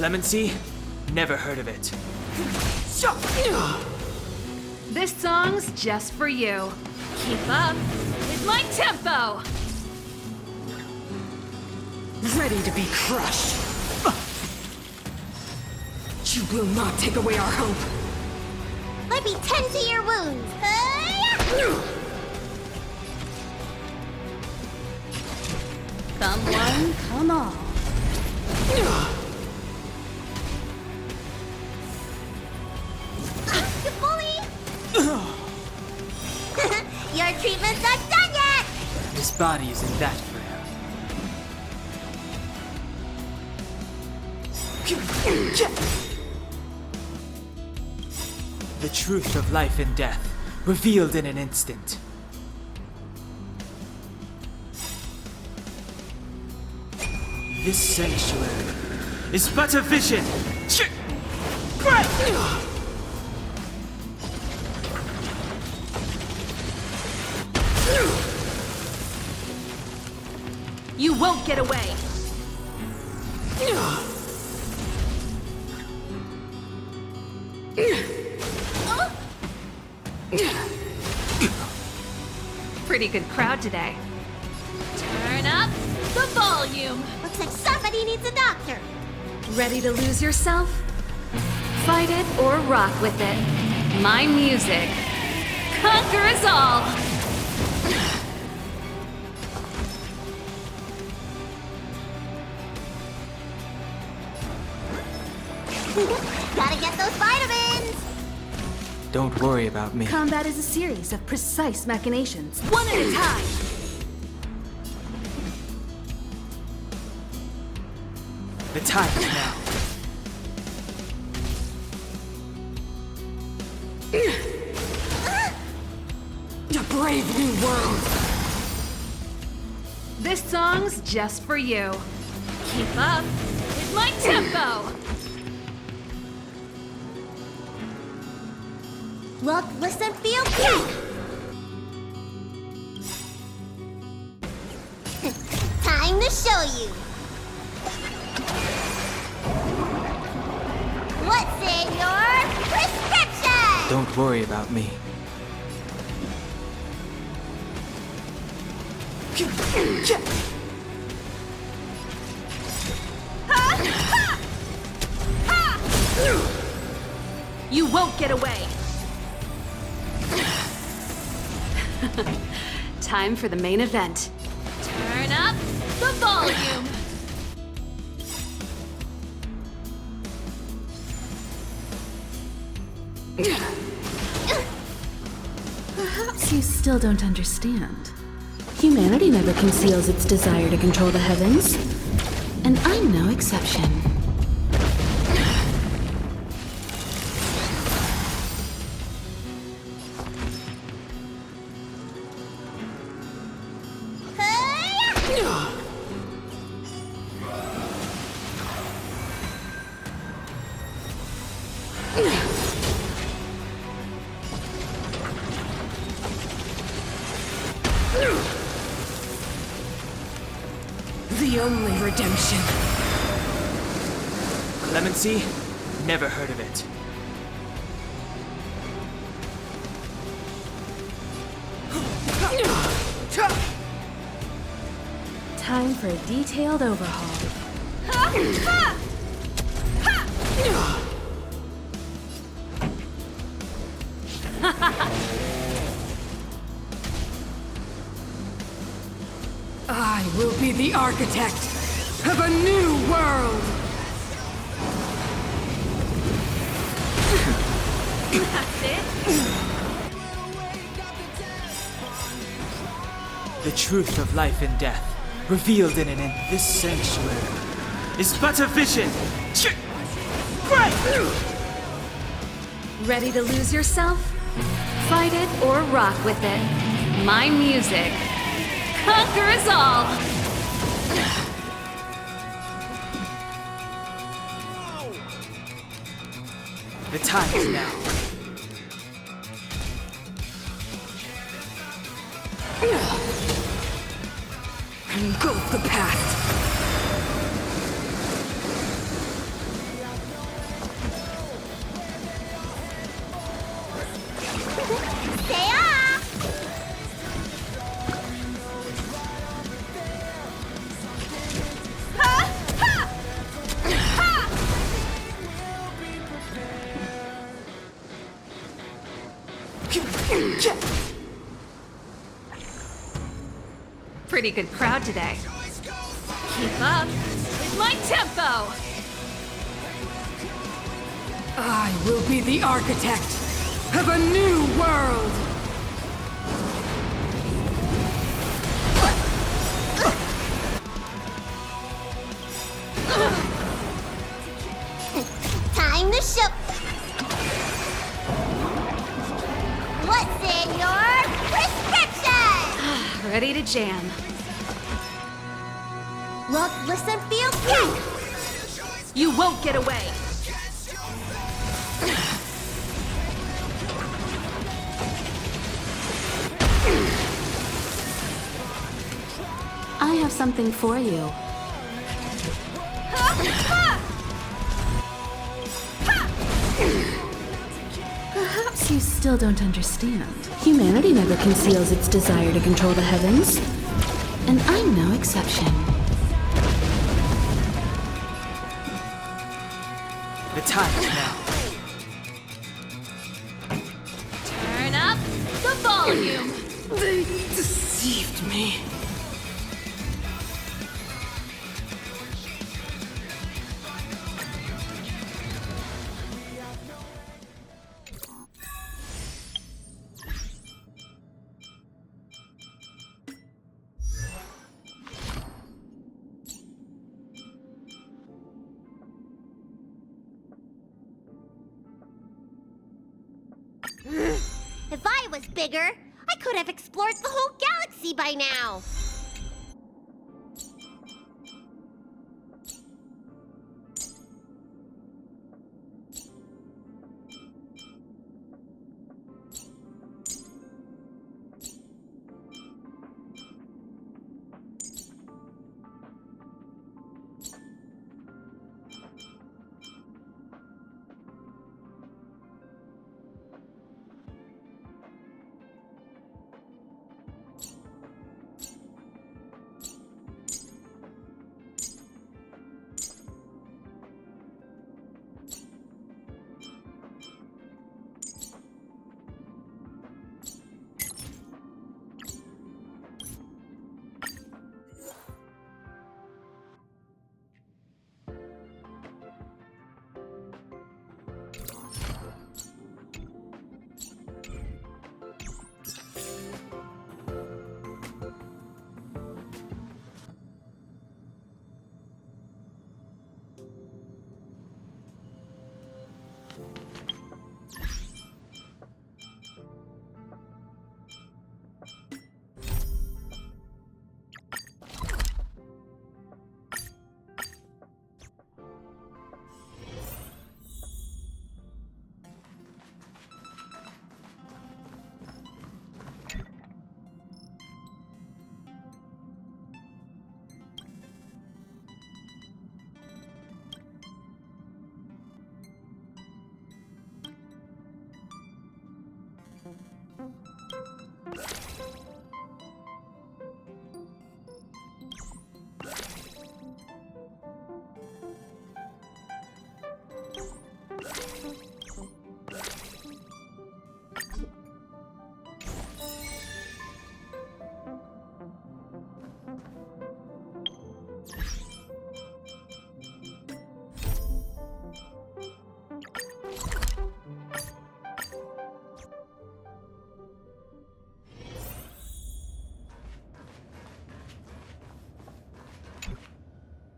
Clemency? Never heard of it. This song's just for you. Keep up with my tempo! Ready to be crushed. You will not take away our hope. Let me tend to your wounds. Come one, come all. You bully! Your treatment's not done yet! This body isn't that frail. The truth of life and death, revealed in an instant. This sanctuary is but a vision! You won't get away! Pretty good crowd today. Turn up the volume! Looks like somebody needs a doctor. Ready to lose yourself? Fight it or rock with it. My music conquers all! Gotta get those vitamins! Don't worry about me. Combat is a series of precise machinations, one at a time! The time is now. A brave new world. This song's just for you. Keep up with my tempo! Look, listen, feel, kick! Time to show you! What's in your prescription? Don't worry about me. You won't get away! Time for the main event. Turn up the volume! Perhaps you still don't understand. Humanity never conceals its desire to control the heavens, and I'm no exception. The only redemption. Clemency? Never heard of it. Time for a detailed overhaul. I will be the architect of a new world. That's it? The truth of life and death, revealed in this sanctuary, is but a vision! Ready to lose yourself? Fight it or rock with it. My music conquers all! The time is now. Engulf the past. Pretty good crowd today. Keep up with my tempo! I will be the architect of a new world! Time to show. What's in your prescription? Ready to jam. Look, listen, feel, catch. You won't get away! I have something for you. Perhaps you still don't understand. Humanity never conceals its desire to control the heavens. And I'm no exception. The time is now. Turn up the volume! They deceived me. If I was bigger, I could have explored the whole galaxy by now.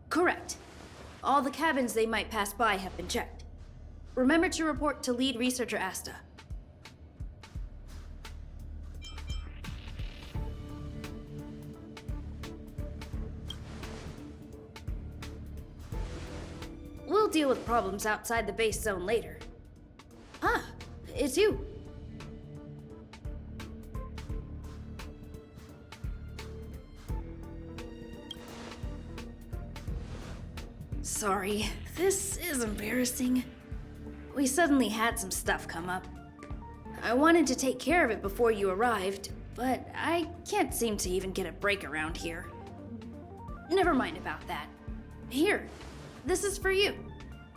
Correct. All the cabins they might pass by have been checked. Remember to report to lead researcher Asta. We'll deal with problems outside the base zone later. Ah, it's you. Sorry, this is embarrassing. We suddenly had some stuff come up. I wanted to take care of it before you arrived, but I can't seem to even get a break around here. Never mind about that. Here, this is for you.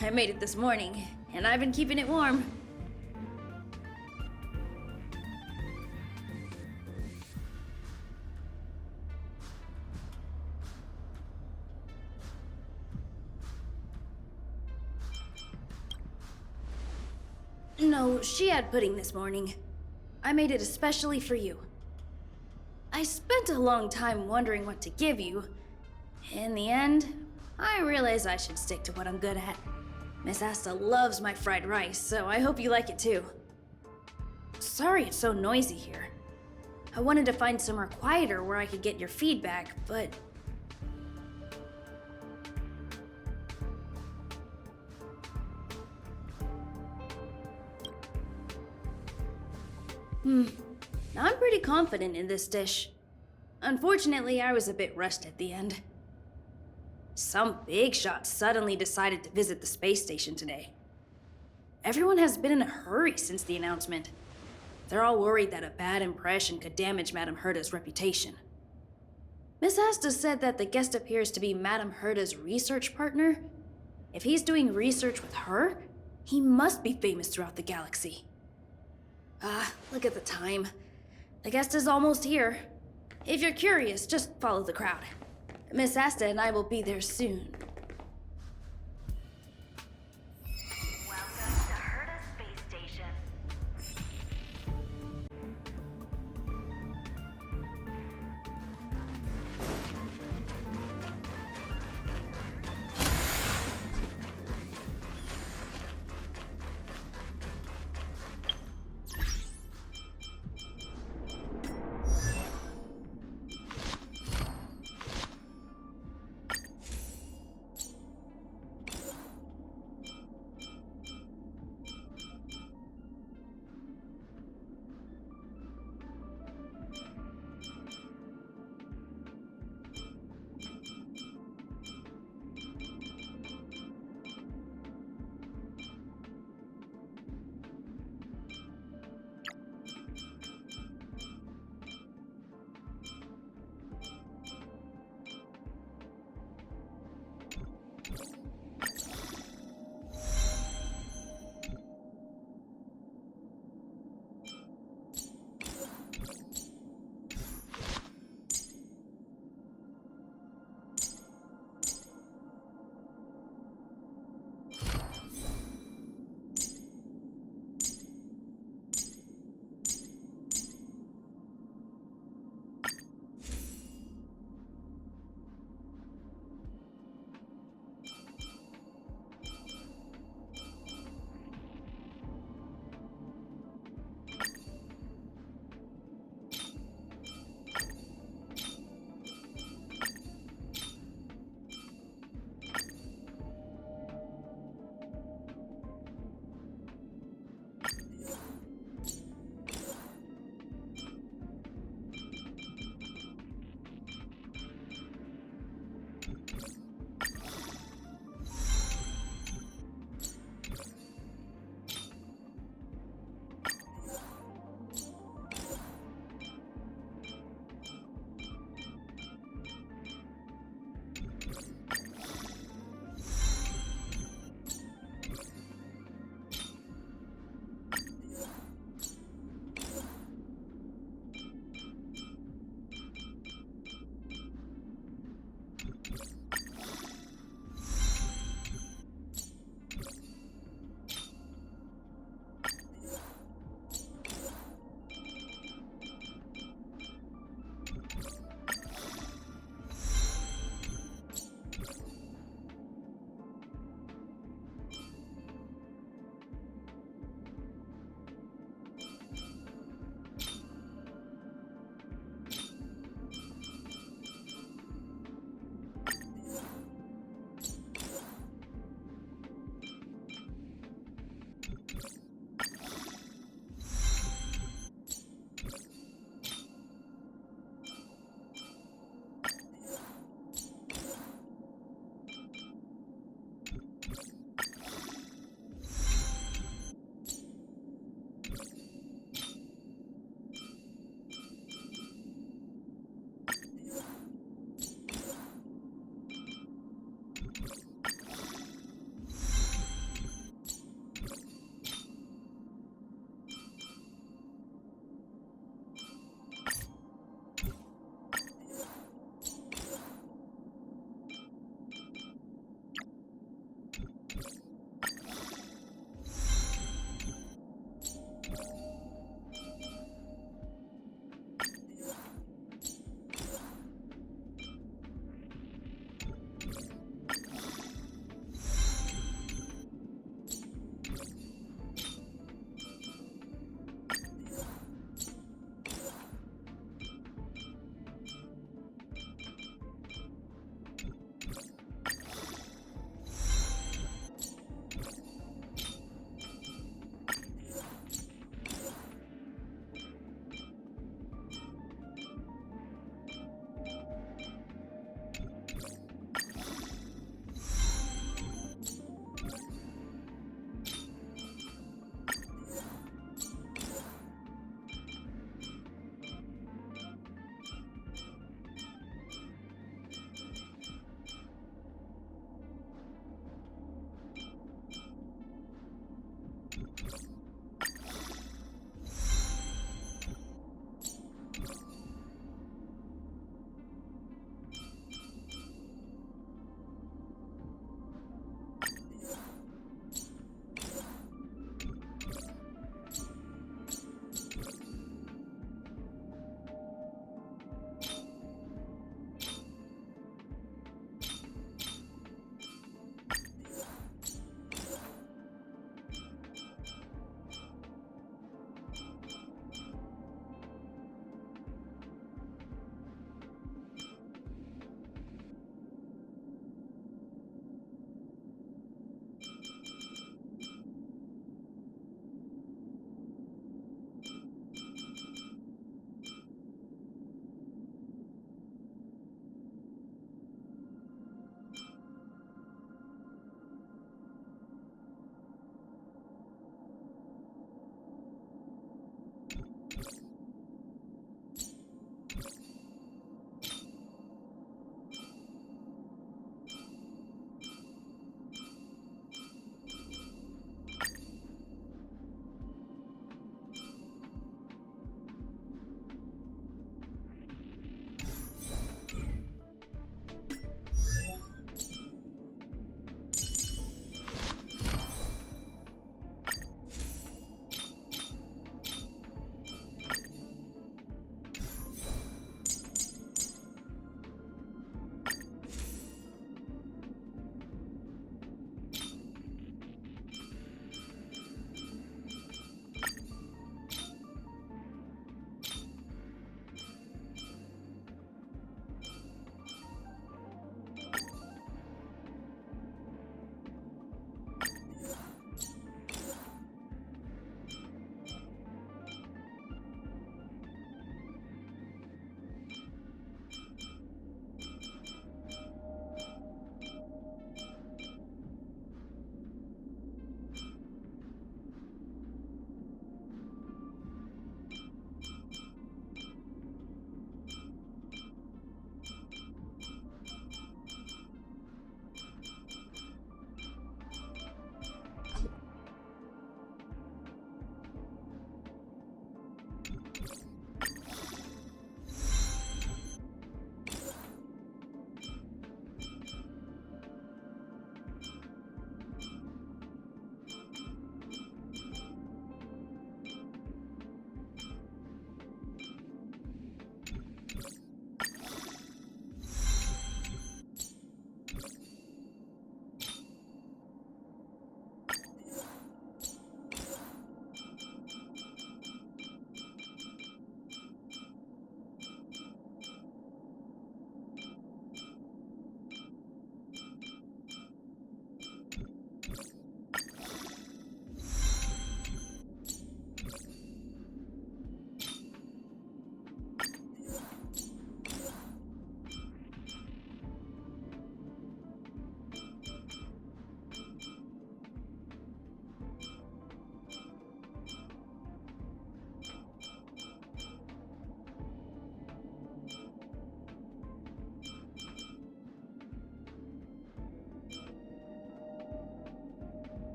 I made it this morning, and I've been keeping it warm. No, she had pudding this morning. I made it especially for you. I spent a long time wondering what to give you. In the end, I realized I should stick to what I'm good at. Miss Asta loves my fried rice, so I hope you like it too. Sorry it's so noisy here. I wanted to find somewhere quieter where I could get your feedback, but... I'm pretty confident in this dish. Unfortunately, I was a bit rushed at the end. Some big shot suddenly decided to visit the space station today. Everyone has been in a hurry since the announcement. They're all worried that a bad impression could damage Madame Herda's reputation. Miss Asta said that the guest appears to be Madame Herda's research partner. If he's doing research with her, he must be famous throughout the galaxy. Look at the time. The guest is almost here. If you're curious, just follow the crowd. Miss Asta and I will be there soon. Welcome to Herda Space Station.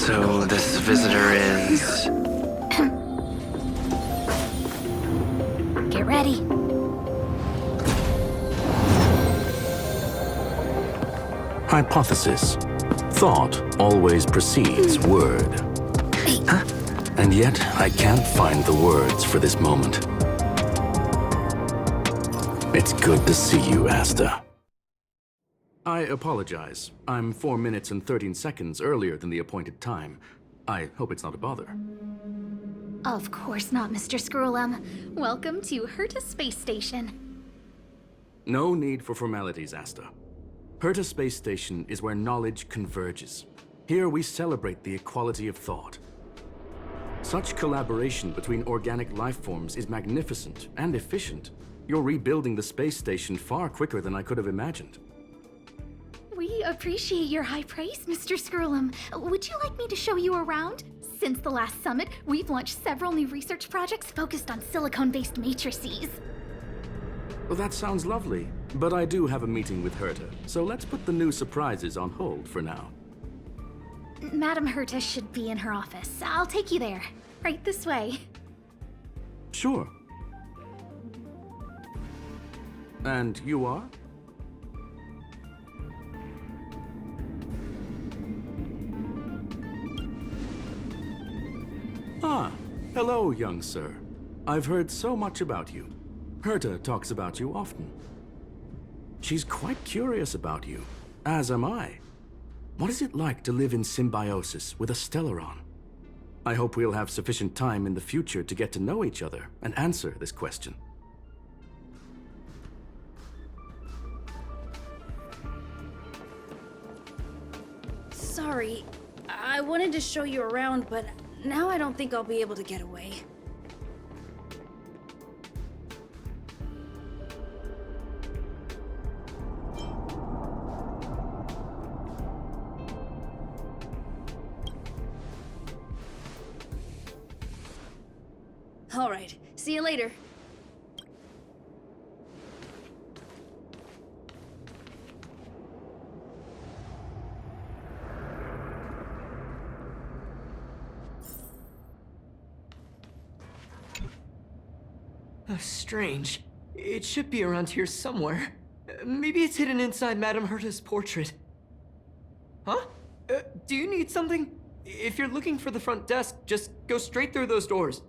So this visitor is... Get ready. Hypothesis. Thought always precedes word. And yet, I can't find the words for this moment. It's good to see you, Asta. I apologize. I'm 4 minutes and 13 seconds earlier than the appointed time. I hope it's not a bother. Of course not, Mr. Scrollum. Welcome to Herta Space Station. No need for formalities, Asta. Herta Space Station is where knowledge converges. Here we celebrate the equality of thought. Such collaboration between organic life forms is magnificent and efficient. You're rebuilding the space station far quicker than I could have imagined. We appreciate your high praise, Mr. Scrollum. Would you like me to show you around? Since the last summit, we've launched several new research projects focused on silicone-based matrices. Well, that sounds lovely, but I do have a meeting with Herta, so let's put the new surprises on hold for now. Madam Herta should be in her office. I'll take you there. Right this way. Sure. And you are? Ah, hello, young sir. I've heard so much about you. Herta talks about you often. She's quite curious about you, as am I. What is it like to live in symbiosis with a Stellaron? I hope we'll have sufficient time in the future to get to know each other and answer this question. Sorry, I wanted to show you around, but now I don't think I'll be able to get away. All right, see you later. Strange. It should be around here somewhere. Maybe it's hidden inside Madame Herta's portrait. Huh? Do you need something? If you're looking for the front desk, just go straight through those doors.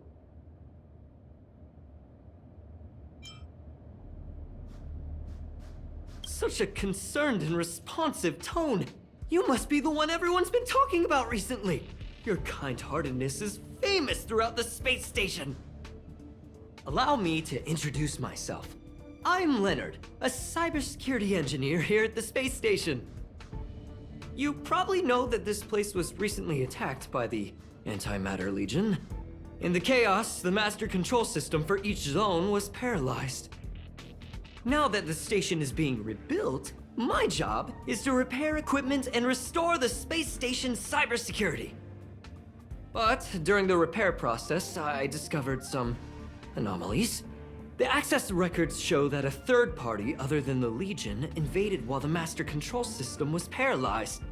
Such a concerned and responsive tone. You must be the one everyone's been talking about recently. Your kind-heartedness is famous throughout the space station. Allow me to introduce myself. I'm Leonard, a cybersecurity engineer here at the space station. You probably know that this place was recently attacked by the Antimatter Legion. In the chaos, the master control system for each zone was paralyzed. Now that the station is being rebuilt, my job is to repair equipment and restore the space station's cybersecurity. But during the repair process, I discovered some anomalies. The access records show that a third party other than the Legion invaded while the master control system was paralyzed.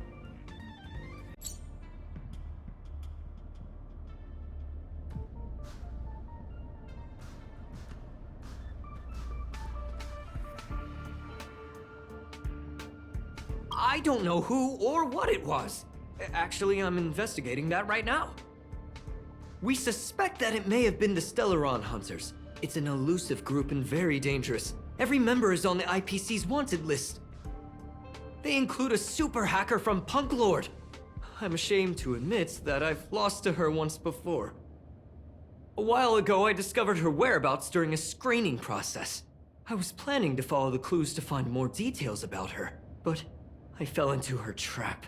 I don't know who or what it was. Actually, I'm investigating that right now. We suspect that it may have been the Stellaron Hunters. It's an elusive group and very dangerous. Every member is on the IPC's wanted list. They include a super hacker from Punk Lord. I'm ashamed to admit that I've lost to her once before. A while ago, I discovered her whereabouts during a screening process. I was planning to follow the clues to find more details about her, but I fell into her trap.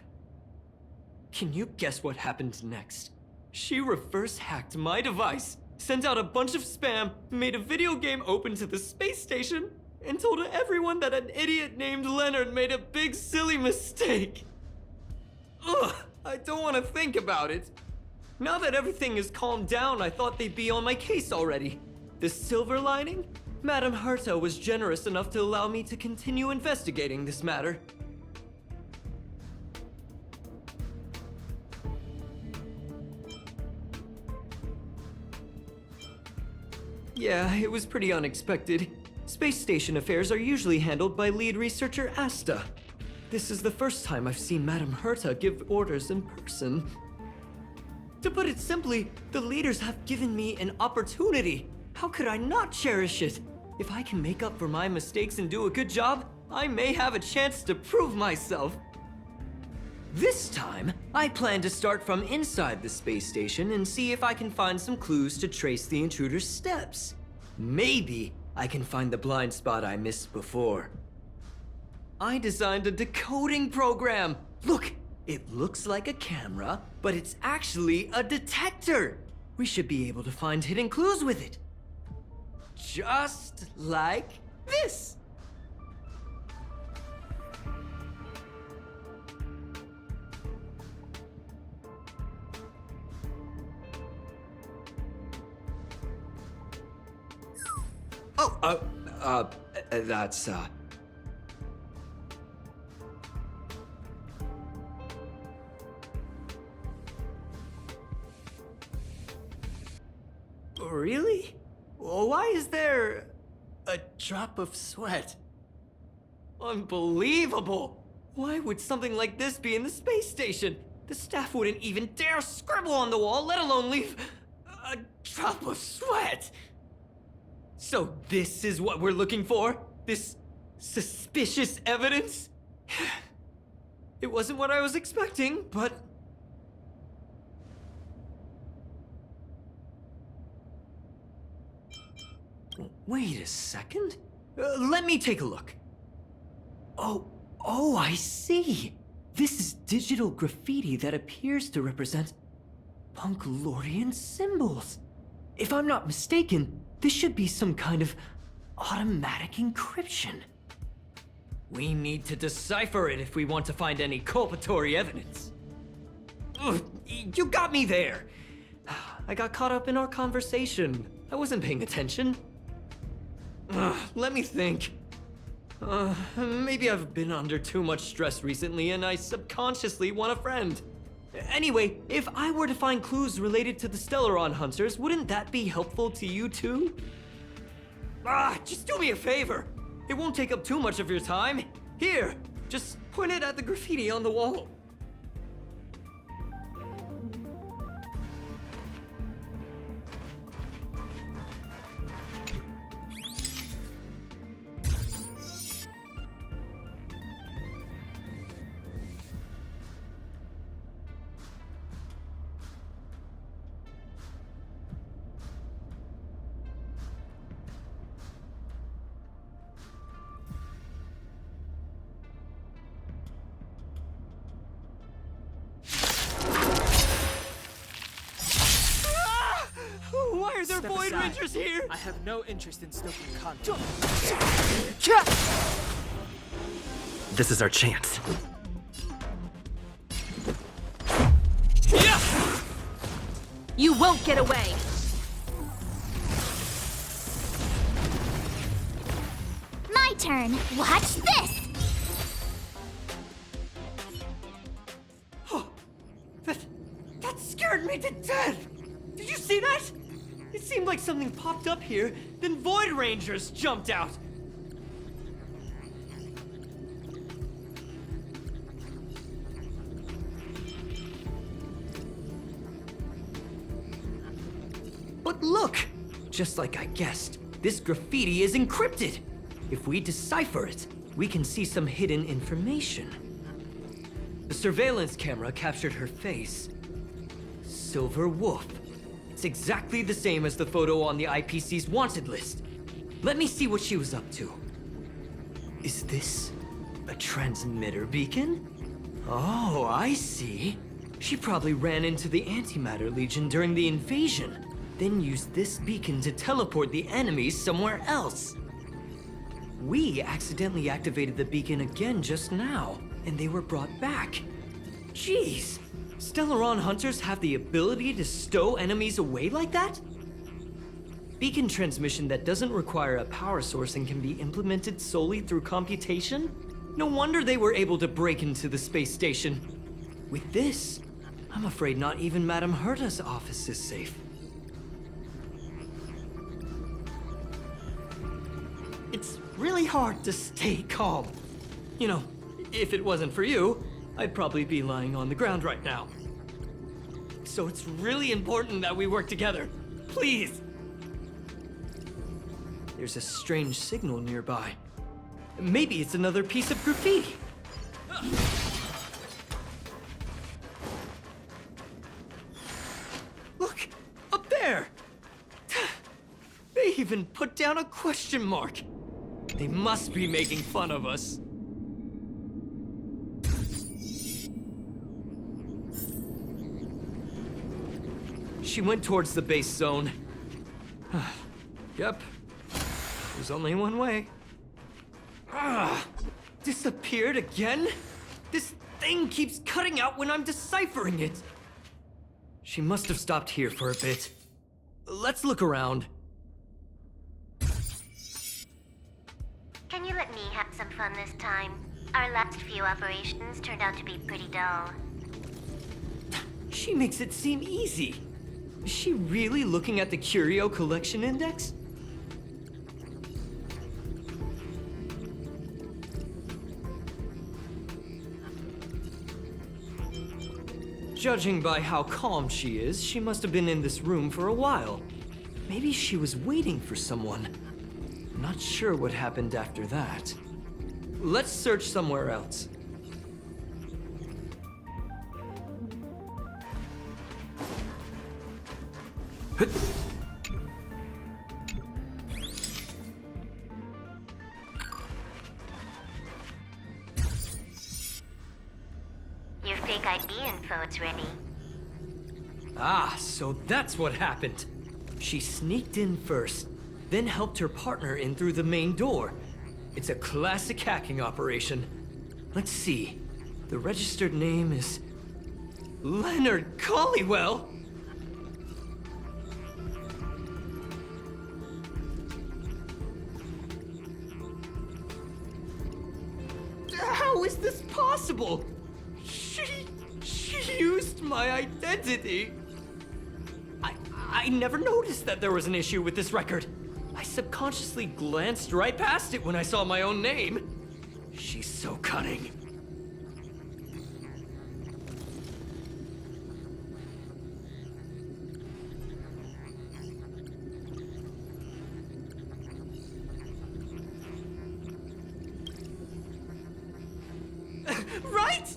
Can you guess what happened next? She reverse hacked my device, sent out a bunch of spam, made a video game open to the space station, and told everyone that an idiot named Leonard made a big silly mistake. Ugh, I don't want to think about it. Now that everything has calmed down, I thought they'd be on my case already. The silver lining? Madame Herta was generous enough to allow me to continue investigating this matter. Yeah, it was pretty unexpected. Space station affairs are usually handled by lead researcher Asta. This is the first time I've seen Madame Herta give orders in person. To put it simply, the leaders have given me an opportunity. How could I not cherish it? If I can make up for my mistakes and do a good job, I may have a chance to prove myself. This time, I plan to start from inside the space station and see if I can find some clues to trace the intruder's steps. Maybe I can find the blind spot I missed before. I designed a decoding program. Look, it looks like a camera, but it's actually a detector. We should be able to find hidden clues with it. Just like this. That's, Really? Why is there a drop of sweat? Unbelievable! Why would something like this be in the space station? The staff wouldn't even dare scribble on the wall, let alone leave a drop of sweat! So this is what we're looking for? This suspicious evidence? It wasn't what I was expecting, but... Wait a second. Let me take a look. Oh, I see. This is digital graffiti that appears to represent Punklorian symbols. If I'm not mistaken, this should be some kind of automatic encryption. We need to decipher it if we want to find any culpatory evidence. Ugh, you got me there. I got caught up in our conversation. I wasn't paying attention. Let me think. Maybe I've been under too much stress recently and I subconsciously want a friend. Anyway, if I were to find clues related to the Stellaron Hunters, wouldn't that be helpful to you too? Just do me a favor. It won't take up too much of your time. Here, just point it at the graffiti on the wall. Why are there Void Rangers here? I have no interest in stoking conflict. This is our chance. You won't get away! My turn. Watch this! That scared me to death! Did you see that? It seemed like something popped up here, then Void Rangers jumped out. But look! Just like I guessed, this graffiti is encrypted. If we decipher it, we can see some hidden information. The surveillance camera captured her face. Silver Wolf. It's exactly the same as the photo on the IPC's wanted list. Let me see what she was up to. Is this a transmitter beacon? Oh, I see. She probably ran into the Antimatter Legion during the invasion, then used this beacon to teleport the enemies somewhere else. We accidentally activated the beacon again just now, and they were brought back. Jeez, Stellaron Hunters have the ability to stow enemies away like that? Beacon transmission that doesn't require a power source and can be implemented solely through computation? No wonder they were able to break into the space station. With this, I'm afraid not even Madame Herta's office is safe. It's really hard to stay calm. You know, if it wasn't for you, I'd probably be lying on the ground right now. So it's really important that we work together. Please! There's a strange signal nearby. Maybe it's another piece of graffiti. Look! Up there! They even put down a question mark. They must be making fun of us. She went towards the base zone. Yep. There's only one way. Disappeared again? This thing keeps cutting out when I'm deciphering it. She must have stopped here for a bit. Let's look around. Can you let me have some fun this time? Our last few operations turned out to be pretty dull. She makes it seem easy. Is she really looking at the Curio Collection Index? Judging by how calm she is, she must have been in this room for a while. Maybe she was waiting for someone. Not sure what happened after that. Let's search somewhere else. Your fake ID info is ready. Ah, so that's what happened. She sneaked in first, then helped her partner in through the main door. It's a classic hacking operation. Let's see. The registered name is Leonard Collywell. How is this possible? She used my identity. I never noticed that there was an issue with this record. I subconsciously glanced right past it when I saw my own name. She's so cunning. Right?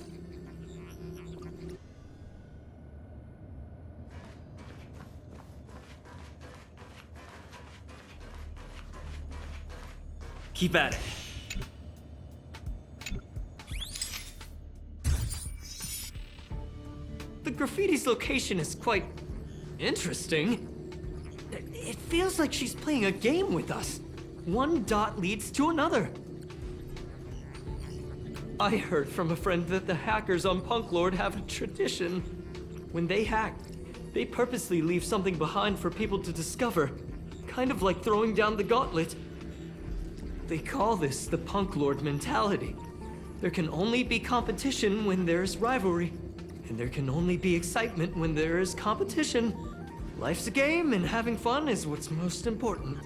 Keep at it. The graffiti's location is quite interesting. It feels like she's playing a game with us. One dot leads to another. I heard from a friend that the hackers on Punk Lord have a tradition. When they hack, they purposely leave something behind for people to discover. Kind of like throwing down the gauntlet. They call this the Punk Lord mentality. There can only be competition when there's rivalry. And there can only be excitement when there is competition. Life's a game and having fun is what's most important.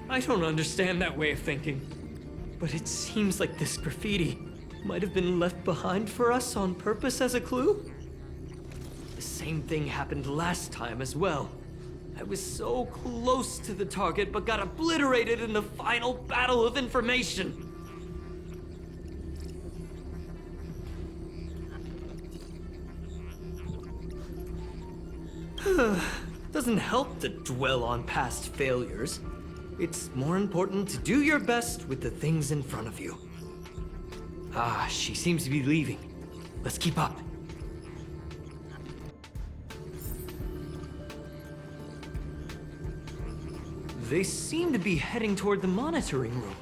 I don't understand that way of thinking. But it seems like this graffiti might have been left behind for us on purpose as a clue. The same thing happened last time as well. I was so close to the target, but got obliterated in the final battle of information. Doesn't help to dwell on past failures. It's more important to do your best with the things in front of you. Ah, she seems to be leaving. Let's keep up. They seem to be heading toward the monitoring room.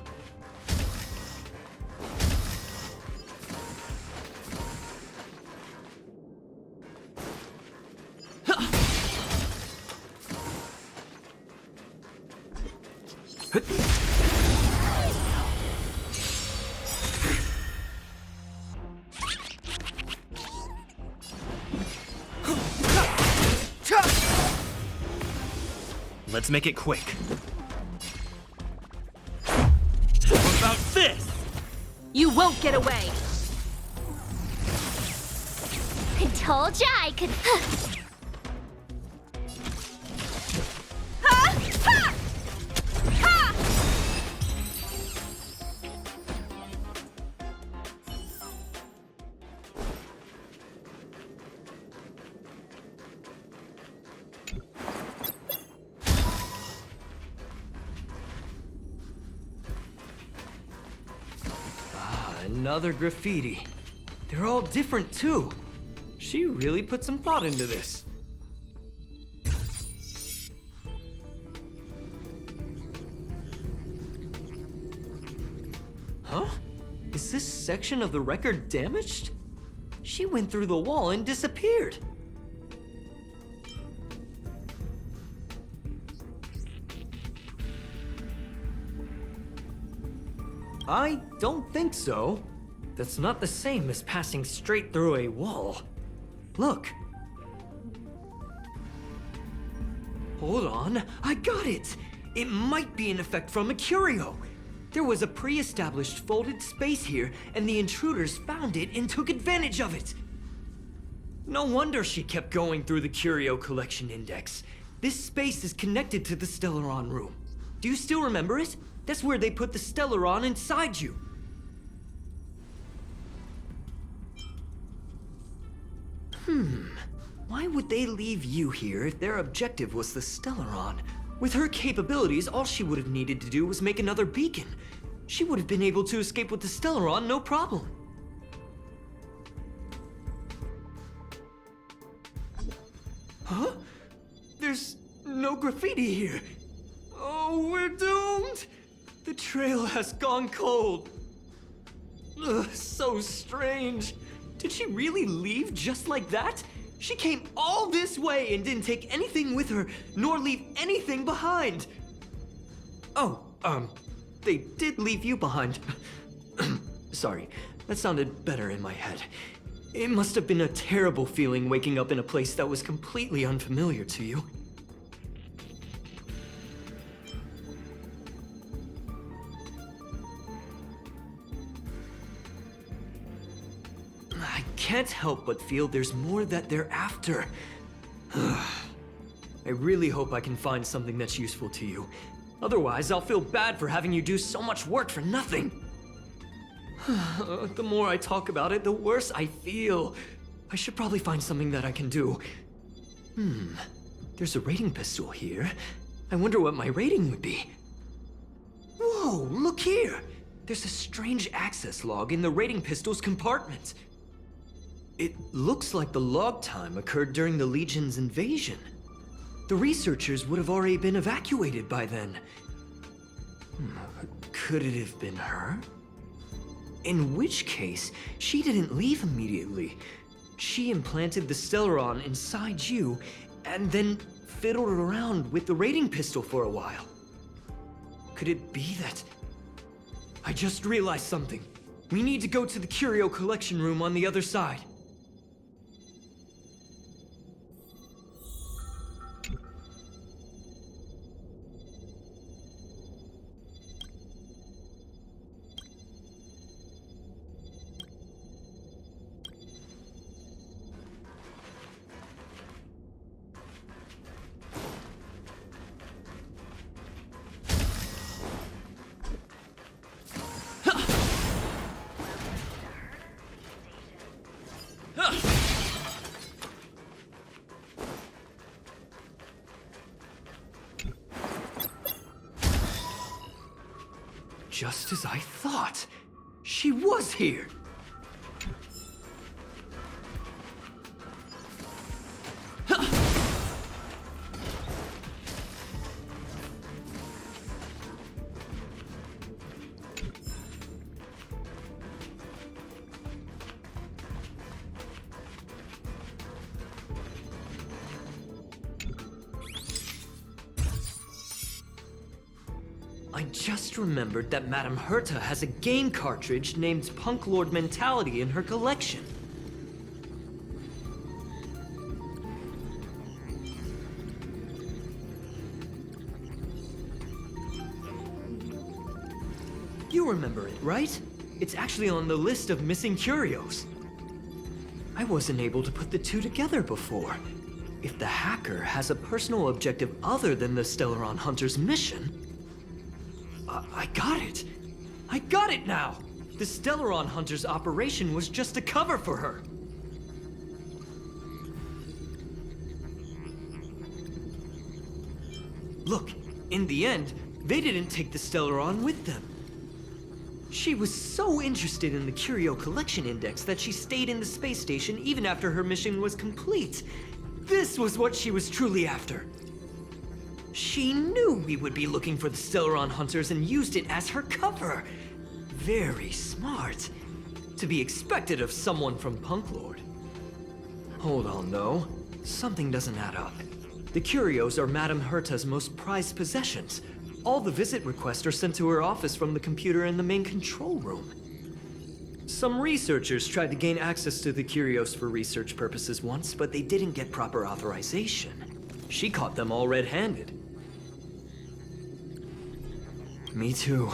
Let's make it quick. You won't get away! I told ya I could. Another graffiti. They're all different too. She really put some thought into this. Huh? Is this section of the record damaged? She went through the wall and disappeared. I don't think so. That's not the same as passing straight through a wall. Look. Hold on, I got it! It might be an effect from a curio. There was a pre-established folded space here, and the intruders found it and took advantage of it. No wonder she kept going through the curio collection index. This space is connected to the Stellaron room. Do you still remember it? That's where they put the Stellaron inside you. Why would they leave you here if their objective was the Stellaron? With her capabilities, all she would have needed to do was make another beacon. She would have been able to escape with the Stellaron, no problem. Huh? There's no graffiti here. Oh, we're doomed! The trail has gone cold. Ugh, so strange. Did she really leave just like that? She came all this way and didn't take anything with her, nor leave anything behind. Oh, they did leave you behind. Sorry, that sounded better in my head. It must have been a terrible feeling waking up in a place that was completely unfamiliar to you. I can't help but feel there's more that they're after. I really hope I can find something that's useful to you. Otherwise, I'll feel bad for having you do so much work for nothing. The more I talk about it, the worse I feel. I should probably find something that I can do. There's a rating pistol here. I wonder what my rating would be. Whoa, look here! There's a strange access log in the rating pistol's compartment. It looks like the log time occurred during the Legion's invasion. The researchers would have already been evacuated by then. Could it have been her? In which case, she didn't leave immediately. She implanted the Stellaron inside you, and then fiddled around with the rating pistol for a while. Could it be that... I just realized something. We need to go to the curio collection room on the other side. Just as I thought. She was here. I just remembered that Madame Herta has a game cartridge named Punk Lord Mentality in her collection. You remember it, right? It's actually on the list of missing curios. I wasn't able to put the two together before. If the hacker has a personal objective other than the Stellaron Hunter's mission... I got it! I got it now! The Stellaron Hunter's operation was just a cover for her! Look, in the end, they didn't take the Stellaron with them. She was so interested in the Curio Collection Index that she stayed in the space station even after her mission was complete. This was what she was truly after. She knew we would be looking for the Stellaron Hunters and used it as her cover. Very smart. To be expected of someone from Punklord. Hold on, though. Something doesn't add up. The curios are Madame Herta's most prized possessions. All the visit requests are sent to her office from the computer in the main control room. Some researchers tried to gain access to the curios for research purposes once, but they didn't get proper authorization. She caught them all red-handed. Me too.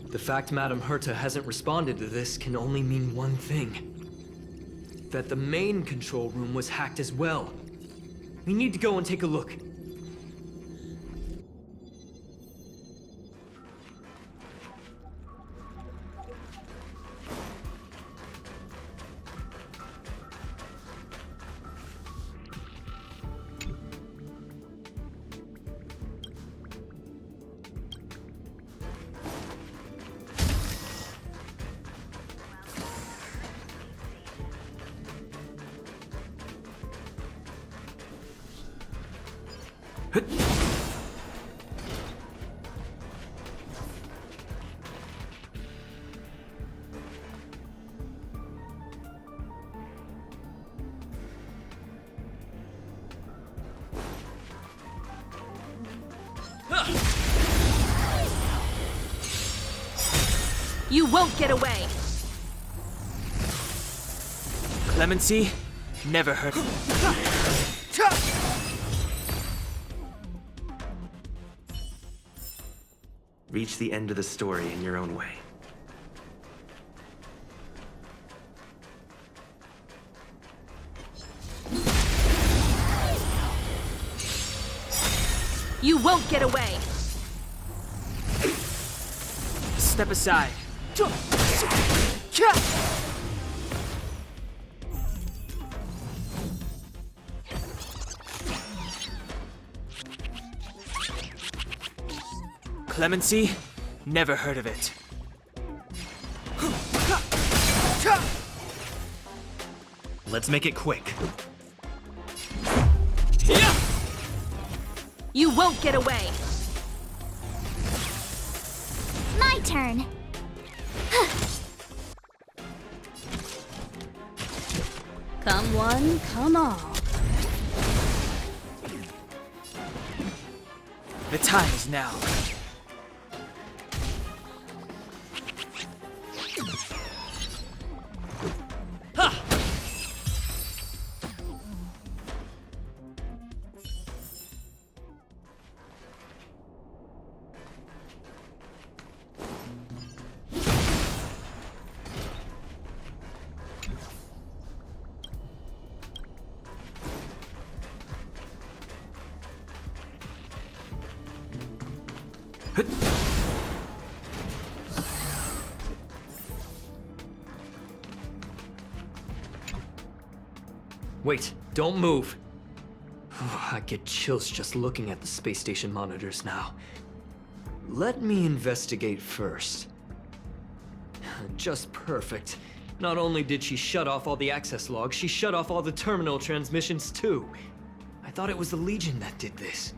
The fact Madame Herta hasn't responded to this can only mean one thing. That the main control room was hacked as well. We need to go and take a look. You won't get away! Clemency never heard. Reach the end of the story in your own way. You won't get away! Step aside. Clemency? Never heard of it. Let's make it quick. You won't get away! My turn. Come one, come all. The time is now. Wait, don't move. I get chills just looking at the space station monitors now. Let me investigate first. Just perfect. Not only did she shut off all the access logs, she shut off all the terminal transmissions too. I thought it was the Legion that did this.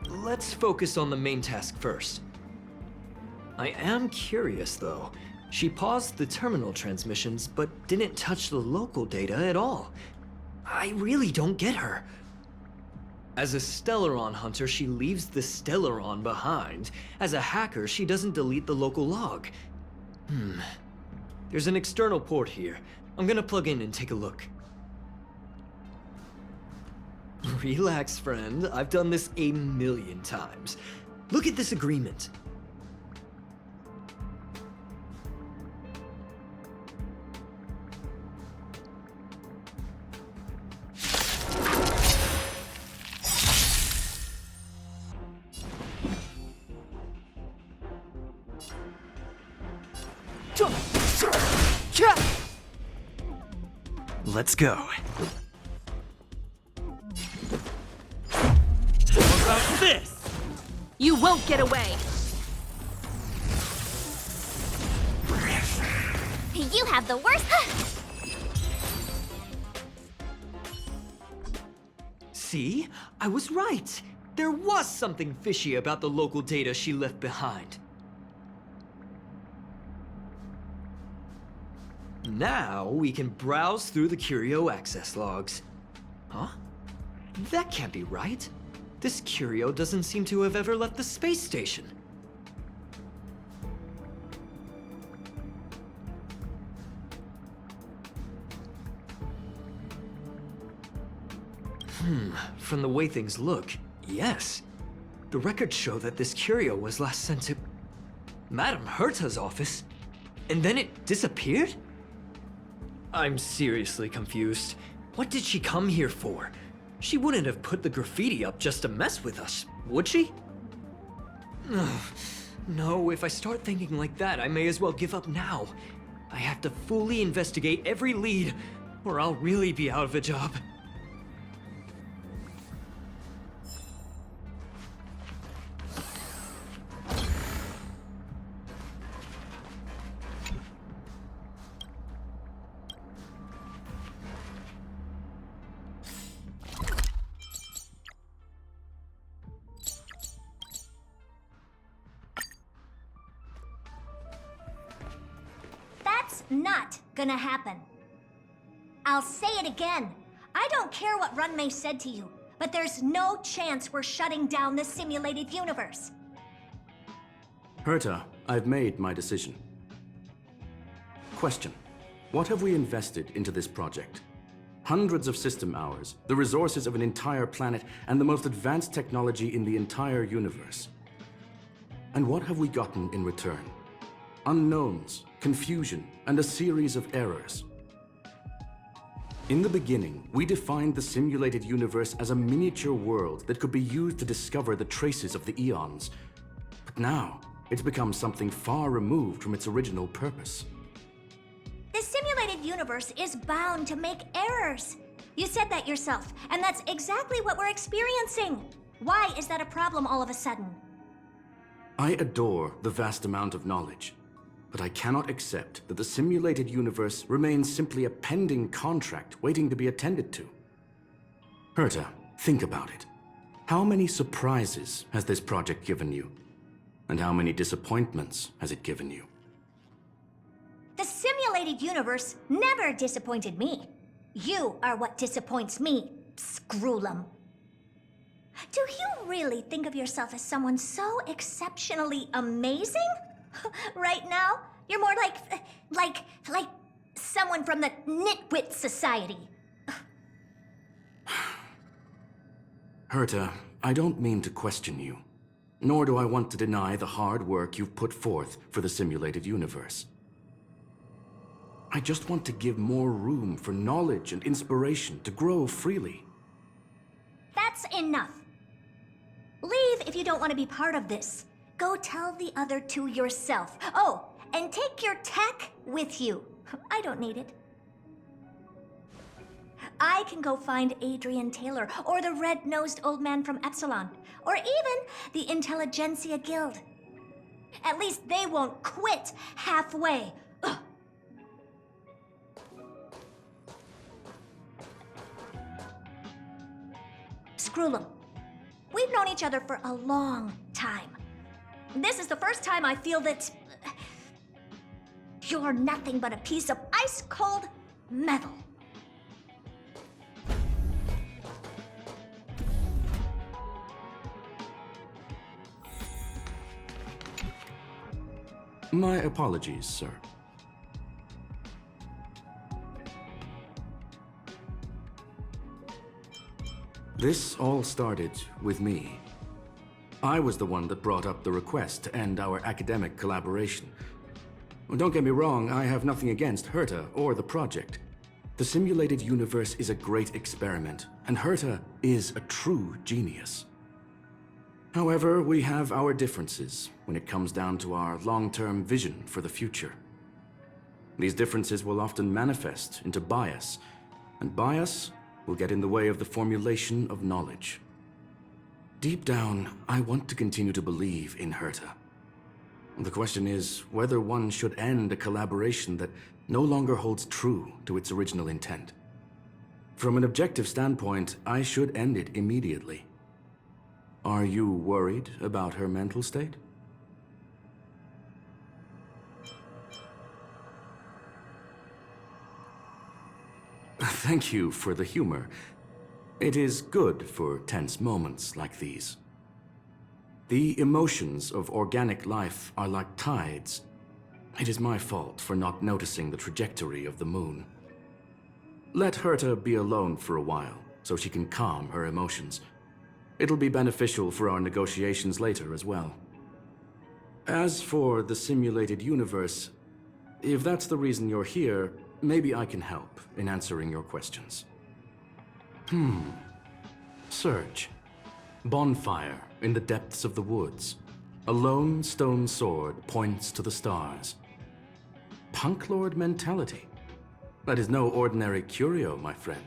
Let's focus on the main task first. I am curious, though. She paused the terminal transmissions, but didn't touch the local data at all. I really don't get her. As a Stellaron hunter, she leaves the Stellaron behind. As a hacker, she doesn't delete the local log. There's an external port here. I'm gonna plug in and take a look. Relax, friend. I've done this a million times. Look at this agreement. Let's go. How about this? You won't get away! You have the worst. See? I was right. There was something fishy about the local data she left behind. Now we can browse through the Curio access logs. Huh? That can't be right. This Curio doesn't seem to have ever left the space station. From the way things look, yes. The records show that this Curio was last sent to Madame Herta's office, and then it disappeared? I'm seriously confused. What did she come here for? She wouldn't have put the graffiti up just to mess with us, would she? Ugh. No, if I start thinking like that, I may as well give up now. I have to fully investigate every lead, or I'll really be out of a job. That's not gonna happen. I'll say it again. I don't care what Runmei said to you, but there's no chance we're shutting down the simulated universe. Herta, I've made my decision. Question. What have we invested into this project? Hundreds of system hours, the resources of an entire planet, and the most advanced technology in the entire universe. And what have we gotten in return? Unknowns, confusion, and a series of errors. In the beginning, we defined the simulated universe as a miniature world that could be used to discover the traces of the eons. But now, it's become something far removed from its original purpose. The simulated universe is bound to make errors. You said that yourself, and that's exactly what we're experiencing. Why is that a problem all of a sudden? I adore the vast amount of knowledge, but I cannot accept that the simulated universe remains simply a pending contract waiting to be attended to. Herta, think about it. How many surprises has this project given you? And how many disappointments has it given you? The simulated universe never disappointed me. You are what disappoints me, Scroolum. Do you really think of yourself as someone so exceptionally amazing? Right now, you're more like someone from the Nitwit Society. Herta, I don't mean to question you, nor do I want to deny the hard work you've put forth for the simulated universe. I just want to give more room for knowledge and inspiration to grow freely. That's enough. Leave if you don't want to be part of this. Go tell the other two yourself. Oh, and take your tech with you. I don't need it. I can go find Adrian Taylor, or the red-nosed old man from Epsilon, or even the Intelligentsia Guild. At least they won't quit halfway. Ugh. Scroolum, we've known each other for a long time. This is the first time I feel that you're nothing but a piece of ice-cold metal. My apologies, sir. This all started with me. I was the one that brought up the request to end our academic collaboration. Don't get me wrong, I have nothing against Herta or the project. The simulated universe is a great experiment, and Herta is a true genius. However, we have our differences when it comes down to our long-term vision for the future. These differences will often manifest into bias, and bias will get in the way of the formulation of knowledge. Deep down, I want to continue to believe in Herta. The question is whether one should end a collaboration that no longer holds true to its original intent. From an objective standpoint, I should end it immediately. Are you worried about her mental state? Thank you for the humor. It is good for tense moments like these. The emotions of organic life are like tides. It is my fault for not noticing the trajectory of the moon. Let Herta be alone for a while, so she can calm her emotions. It'll be beneficial for our negotiations later as well. As for the simulated universe, if that's the reason you're here, maybe I can help in answering your questions. Search. Bonfire in the depths of the woods. A lone stone sword points to the stars. Punk Lord mentality. That is no ordinary curio, my friend.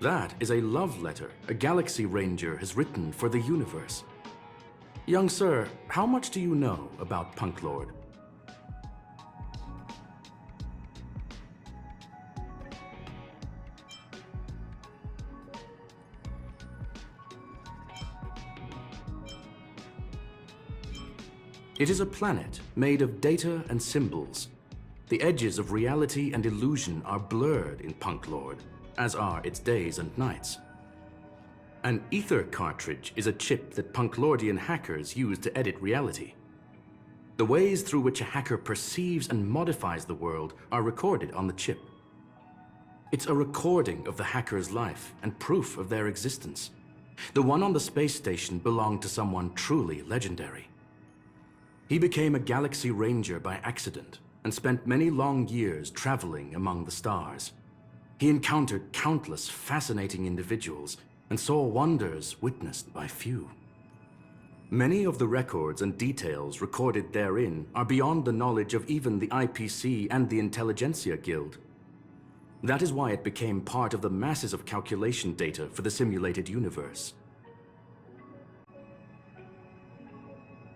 That is a love letter a Galaxy Ranger has written for the universe. Young sir, how much do you know about Punk Lord? It is a planet made of data and symbols. The edges of reality and illusion are blurred in Punk Lord, as are its days and nights. An ether cartridge is a chip that Punklordian hackers use to edit reality. The ways through which a hacker perceives and modifies the world are recorded on the chip. It's a recording of the hacker's life and proof of their existence. The one on the space station belonged to someone truly legendary. He became a Galaxy Ranger by accident and spent many long years traveling among the stars. He encountered countless fascinating individuals and saw wonders witnessed by few. Many of the records and details recorded therein are beyond the knowledge of even the IPC and the Intelligentsia Guild. That is why it became part of the masses of calculation data for the simulated universe.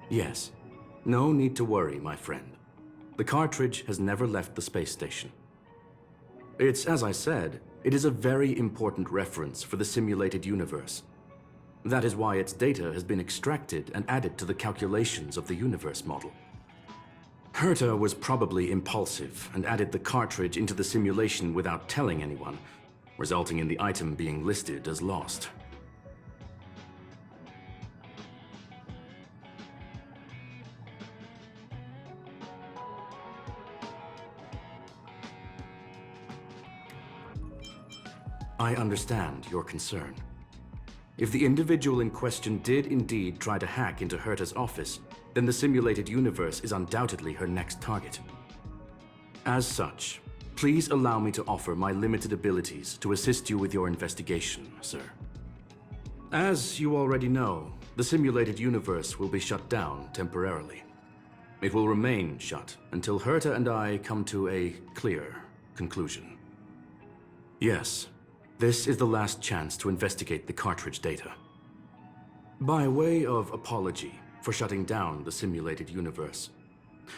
Yes. No need to worry, my friend. The cartridge has never left the space station. It's, as I said, it is a very important reference for the simulated universe. That is why its data has been extracted and added to the calculations of the universe model. Herta was probably impulsive and added the cartridge into the simulation without telling anyone, resulting in the item being listed as lost. I understand your concern. If the individual in question did indeed try to hack into Herta's office, then the simulated universe is undoubtedly her next target. As such, please allow me to offer my limited abilities to assist you with your investigation, sir. As you already know, the simulated universe will be shut down temporarily. It will remain shut until Herta and I come to a clear conclusion. Yes. This is the last chance to investigate the cartridge data. By way of apology for shutting down the simulated universe,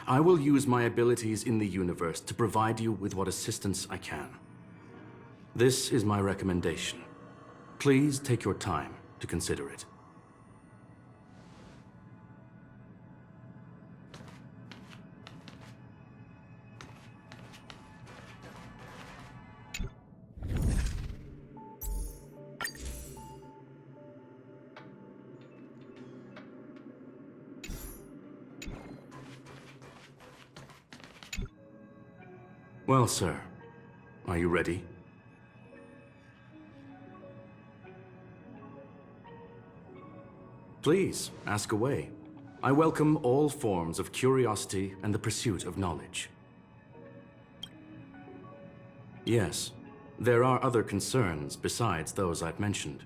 I will use my abilities in the universe to provide you with what assistance I can. This is my recommendation. Please take your time to consider it. Well, sir, are you ready? Please, ask away. I welcome all forms of curiosity and the pursuit of knowledge. Yes, there are other concerns besides those I've mentioned.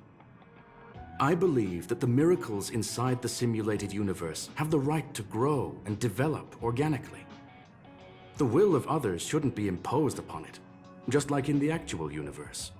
I believe that the miracles inside the simulated universe have the right to grow and develop organically. The will of others shouldn't be imposed upon it, just like in the actual universe.